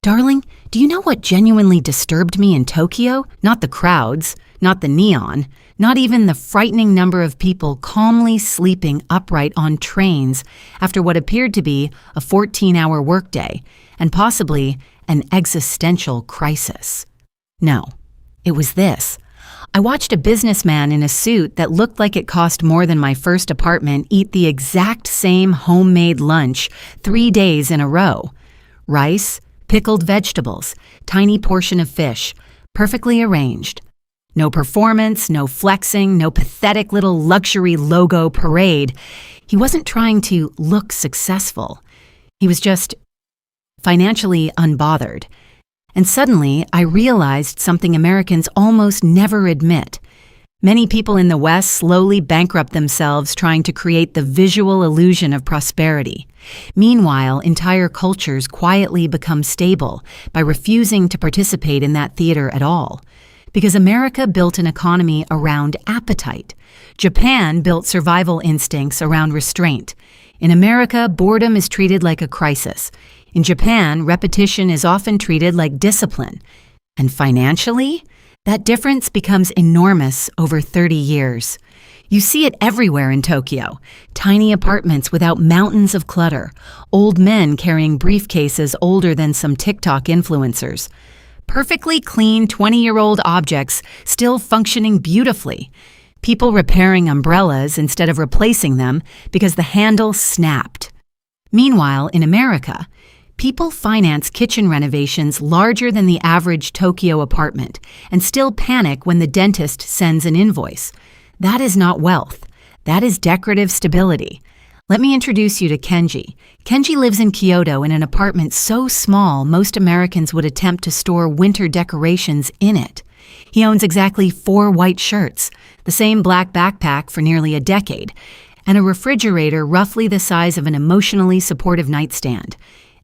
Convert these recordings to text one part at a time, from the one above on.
Darling, do you know what genuinely disturbed me in Tokyo? Not the crowds, not the neon, not even the frightening number of people calmly sleeping upright on trains after what appeared to be a 14-hour workday and possibly an existential crisis. No, it was this. I watched a businessman in a suit that looked like it cost more than my first apartment eat the exact same homemade lunch 3 days in a row. Rice, pickled vegetables, tiny portion of fish, perfectly arranged. No performance, no flexing, no pathetic little luxury logo parade. He wasn't trying to look successful. He was just financially unbothered. And suddenly, I realized something Americans almost never admit. Many people in the West slowly bankrupt themselves trying to create the visual illusion of prosperity. Meanwhile, entire cultures quietly become stable by refusing to participate in that theater at all. Because America built an economy around appetite. Japan built survival instincts around restraint. In America, boredom is treated like a crisis. In Japan, repetition is often treated like discipline. And financially, that difference becomes enormous over 30 years. You see it everywhere in Tokyo. Tiny apartments without mountains of clutter. Old men carrying briefcases older than some TikTok influencers. Perfectly clean 20-year-old objects still functioning beautifully. People repairing umbrellas instead of replacing them because the handle snapped. Meanwhile, in America, people finance kitchen renovations larger than the average Tokyo apartment and still panic when the dentist sends an invoice. That is not wealth. That is decorative stability. Let me introduce you to Kenji. Kenji lives in Kyoto in an apartment so small most Americans would attempt to store winter decorations in it. He owns exactly 4 white shirts, the same black backpack for nearly a decade, and a refrigerator roughly the size of an emotionally supportive nightstand.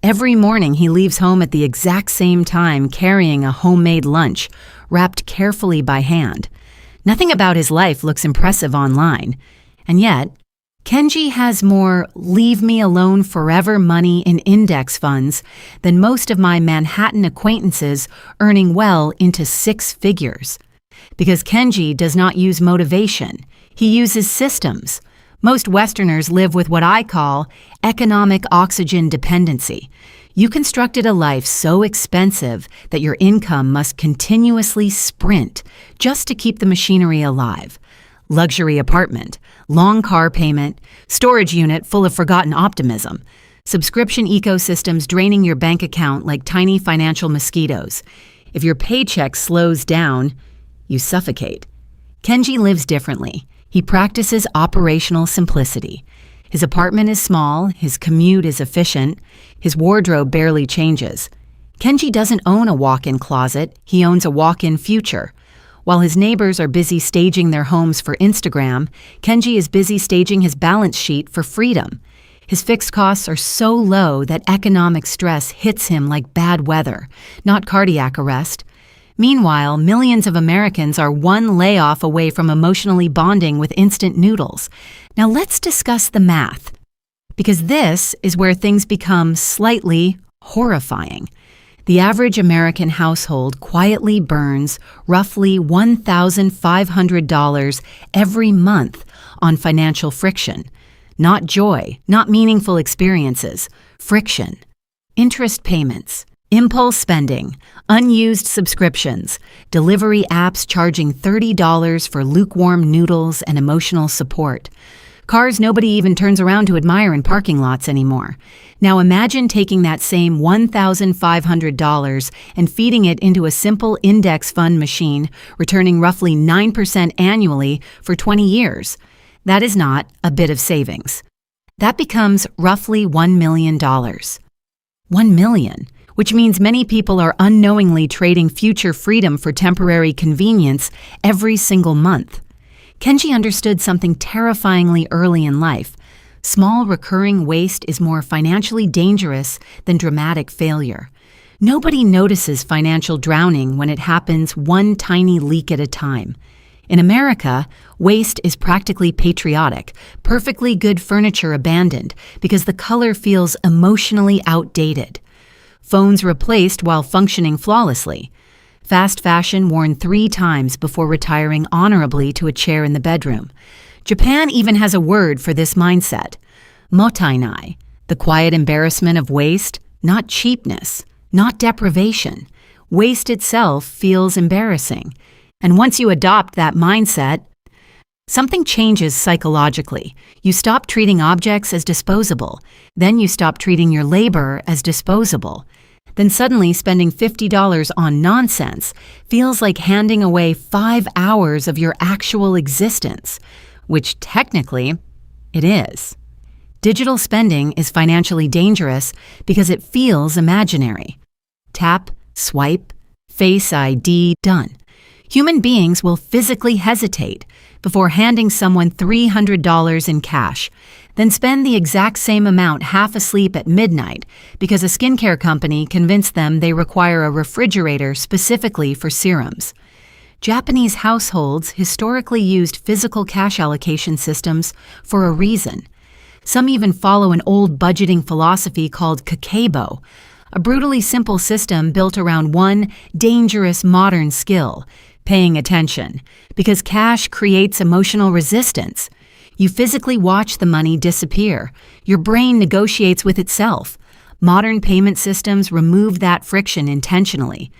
Every morning he leaves home at the exact same time carrying a homemade lunch, wrapped carefully by hand. Nothing about his life looks impressive online. And yet, Kenji has more leave me alone forever money in index funds than most of my Manhattan acquaintances earning well into 6 figures. Because Kenji does not use motivation, he uses systems. Most Westerners live with what I call economic oxygen dependency. You constructed a life so expensive that your income must continuously sprint just to keep the machinery alive. Luxury apartment, long car payment, storage unit full of forgotten optimism, subscription ecosystems draining your bank account like tiny financial mosquitoes. If your paycheck slows down, you suffocate. Kenji lives differently. He practices operational simplicity. His apartment is small, his commute is efficient, his wardrobe barely changes. Kenji doesn't own a walk-in closet, he owns a walk-in future. While his neighbors are busy staging their homes for Instagram, Kenji is busy staging his balance sheet for freedom. His fixed costs are so low that economic stress hits him like bad weather, not cardiac arrest. Meanwhile, millions of Americans are one layoff away from emotionally bonding with instant noodles. Now let's discuss the math, because this is where things become slightly horrifying. The average American household quietly burns roughly $1,500 every month on financial friction. Not joy, not meaningful experiences, friction. Interest payments, impulse spending, unused subscriptions, delivery apps charging $30 for lukewarm noodles and emotional support. Cars nobody even turns around to admire in parking lots anymore. Now imagine taking that same $1,500 and feeding it into a simple index fund machine, returning roughly 9% annually for 20 years. That is not a bit of savings. That becomes roughly $1 million. $1 million, which means many people are unknowingly trading future freedom for temporary convenience every single month. Kenji understood something terrifyingly early in life. Small recurring waste is more financially dangerous than dramatic failure. Nobody notices financial drowning when it happens one tiny leak at a time. In America, waste is practically patriotic, perfectly good furniture abandoned because the color feels emotionally outdated. phones replaced while functioning flawlessly, fast fashion worn 3 times before retiring honorably to a chair in the bedroom. Japan even has a word for this mindset: mottainai, the quiet embarrassment of waste, not cheapness, not deprivation. Waste itself feels embarrassing. And once you adopt that mindset, something changes psychologically. You stop treating objects as disposable. Then you stop treating your labor as disposable. Then suddenly spending $50 on nonsense feels like handing away 5 hours of your actual existence, which technically it is. Digital spending is financially dangerous because it feels imaginary. Tap, swipe, Face ID, done. Human beings will physically hesitate before handing someone $300 in cash, then spend the exact same amount half asleep at midnight because a skincare company convinced them they require a refrigerator specifically for serums. Japanese households historically used physical cash allocation systems for a reason. Some even follow an old budgeting philosophy called kakeibo, a brutally simple system built around one dangerous modern skill: paying attention, because cash creates emotional resistance. You physically watch the money disappear. Your brain negotiates with itself. Modern payment systems remove that friction intentionally,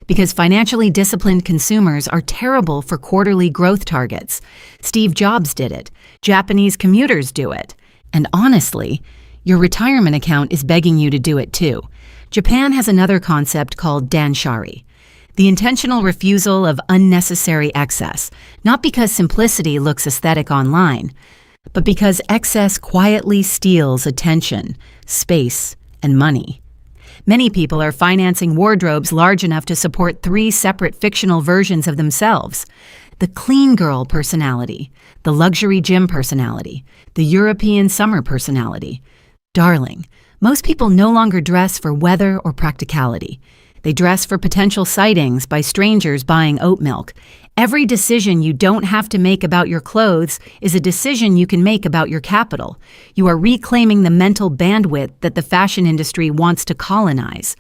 because financially disciplined consumers are terrible for quarterly growth targets. Steve Jobs did it. Japanese commuters do it. And honestly, your retirement account is begging you to do it too. Japan has another concept called danshari, the intentional refusal of unnecessary excess, not because simplicity looks aesthetic online, but because excess quietly steals attention, space, and money. Many people are financing wardrobes large enough to support 3 separate fictional versions of themselves: the clean girl personality, the luxury gym personality, the European summer personality. Darling, most people no longer dress for weather or practicality. They dress for potential sightings by strangers buying oat milk. Every decision you don't have to make about your clothes is a decision you can make about your capital. You are reclaiming the mental bandwidth that the fashion industry wants to colonize.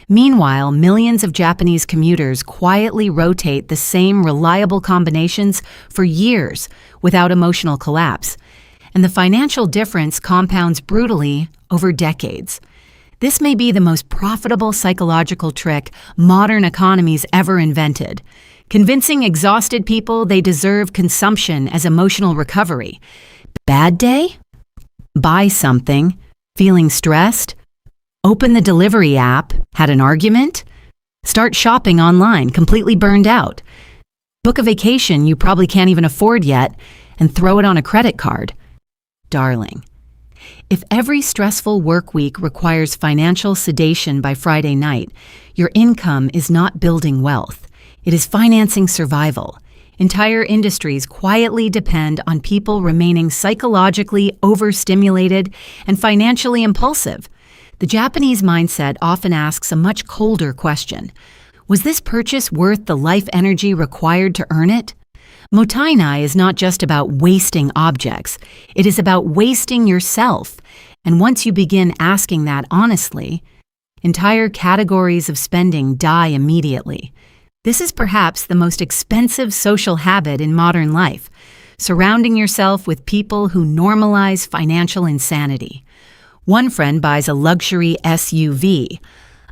Meanwhile, millions of Japanese commuters quietly rotate the same reliable combinations for years without emotional collapse. And the financial difference compounds brutally over decades. This may be the most profitable psychological trick modern economies ever invented, convincing exhausted people they deserve consumption as emotional recovery. Bad day? Buy something. Feeling stressed? Open the delivery app. Had an argument? Start shopping online, completely burned out. Book a vacation you probably can't even afford yet and throw it on a credit card. Darling, if every stressful work week requires financial sedation by Friday night, your income is not building wealth. It is financing survival. Entire industries quietly depend on people remaining psychologically overstimulated and financially impulsive. The Japanese mindset often asks a much colder question: was this purchase worth the life energy required to earn it? Mottainai is not just about wasting objects. It is about wasting yourself. And once you begin asking that honestly, entire categories of spending die immediately. This is perhaps the most expensive social habit in modern life: surrounding yourself with people who normalize financial insanity. One friend buys a luxury SUV.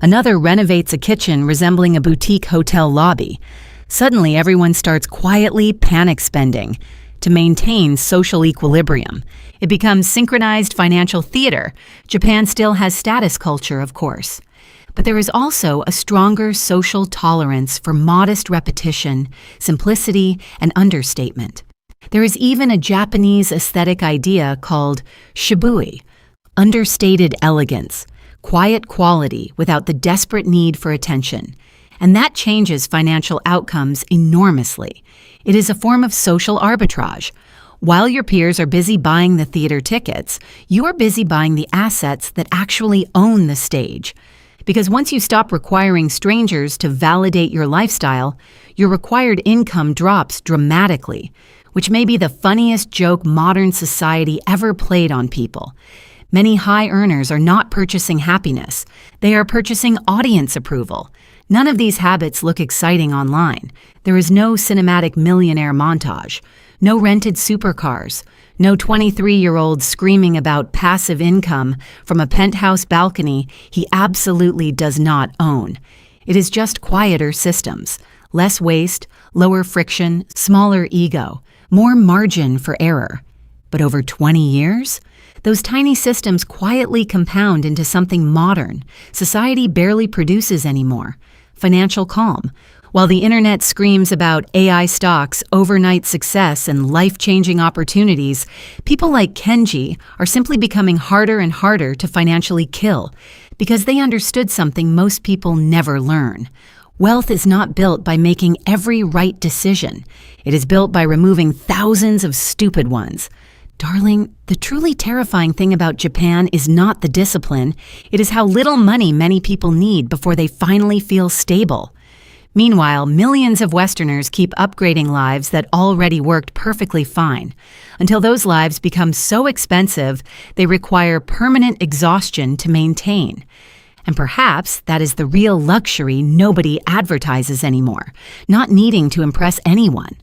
Another renovates a kitchen resembling a boutique hotel lobby. Suddenly, everyone starts quietly panic spending to maintain social equilibrium. It becomes synchronized financial theater. Japan still has status culture, of course. But there is also a stronger social tolerance for modest repetition, simplicity, and understatement. There is even a Japanese aesthetic idea called shibui, understated elegance, quiet quality without the desperate need for attention. And that changes financial outcomes enormously. It is a form of social arbitrage. While your peers are busy buying the theater tickets, you are busy buying the assets that actually own the stage. Because once you stop requiring strangers to validate your lifestyle, your required income drops dramatically, which may be the funniest joke modern society ever played on people. Many high earners are not purchasing happiness. They are purchasing audience approval. None of these habits look exciting online. There is no cinematic millionaire montage, no rented supercars, no 23-year-old screaming about passive income from a penthouse balcony he absolutely does not own. It is just quieter systems, less waste, lower friction, smaller ego, more margin for error. But over 20 years, those tiny systems quietly compound into something modern society barely produces anymore: financial calm. While the internet screams about AI stocks, overnight success, and life-changing opportunities, people like Kenji are simply becoming harder and harder to financially kill because they understood something most people never learn. Wealth is not built by making every right decision. It is built by removing thousands of stupid ones. Darling, the truly terrifying thing about Japan is not the discipline. It is how little money many people need before they finally feel stable. Meanwhile, millions of Westerners keep upgrading lives that already worked perfectly fine, until those lives become so expensive they require permanent exhaustion to maintain. And perhaps that is the real luxury nobody advertises anymore, not needing to impress anyone.